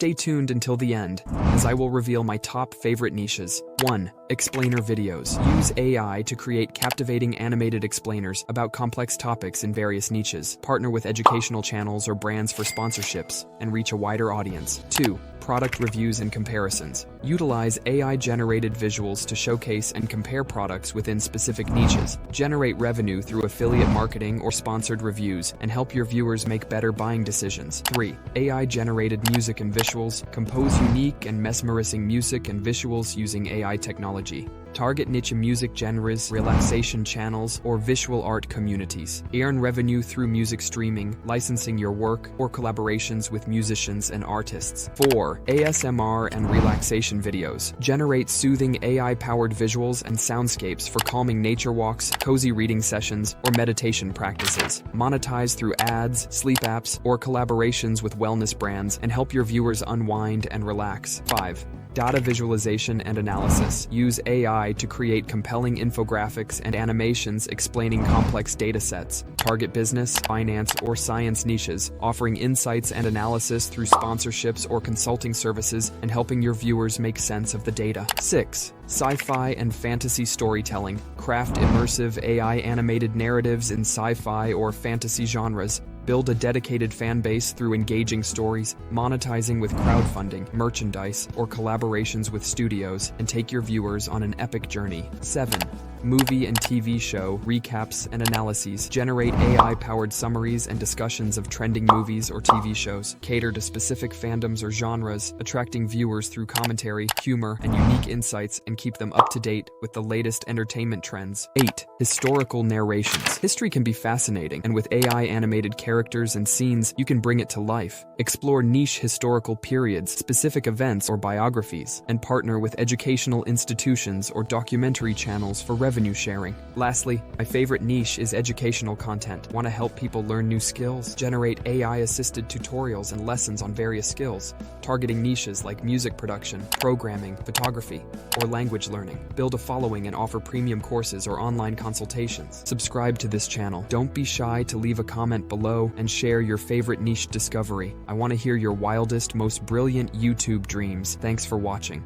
Stay tuned until the end, as I will reveal my top favorite niches. 1. Explainer videos. Use AI to create captivating animated explainers about complex topics in various niches. Partner with educational channels or brands for sponsorships and reach a wider audience. 2. Product reviews and comparisons. Utilize AI-generated visuals to showcase and compare products within specific niches. Generate revenue through affiliate marketing or sponsored reviews and help your viewers make better buying decisions. 3. AI-generated music and visuals. Compose unique and mesmerizing music and visuals using AI technology. Target niche music genres, relaxation channels, or visual art communities. Earn revenue through music streaming, licensing your work, or collaborations with musicians and artists. 4. ASMR and relaxation videos. Generate soothing AI-powered visuals and soundscapes for calming nature walks, cozy reading sessions, or meditation practices. Monetize through ads, sleep apps, or collaborations with wellness brands and help your viewers unwind and relax. 5. Data visualization and analysis. Use AI to create compelling infographics and animations explaining complex datasets. Target business, finance, or science niches, offering insights and analysis through sponsorships or consulting services and helping your viewers make sense of the data. 6. Sci-fi and fantasy storytelling. Craft immersive AI-animated narratives in sci-fi or fantasy genres. Build a dedicated fan base through engaging stories, monetizing with crowdfunding, merchandise, or collaborations with studios, and take your viewers on an epic journey. 7. Movie and TV show recaps and analyses. Generate AI-powered summaries and discussions of trending movies or TV shows. Cater to specific fandoms or genres, attracting viewers through commentary, humor, and unique insights, and keep them up to date with the latest entertainment trends. 8. Historical narrations. History can be fascinating, and with AI-animated characters and scenes, you can bring it to life. Explore niche historical periods, specific events, or biographies, and partner with educational institutions or documentary channels for revenue sharing. Lastly, my favorite niche is educational content. Want to help people learn new skills? Generate AI-assisted tutorials and lessons on various skills, targeting niches like music production, programming, photography, or language learning. Build a following and offer premium courses or online consultations. Subscribe to this channel. Don't be shy to leave a comment below and share your favorite niche discovery. I want to hear your wildest, most brilliant YouTube dreams. Thanks for watching.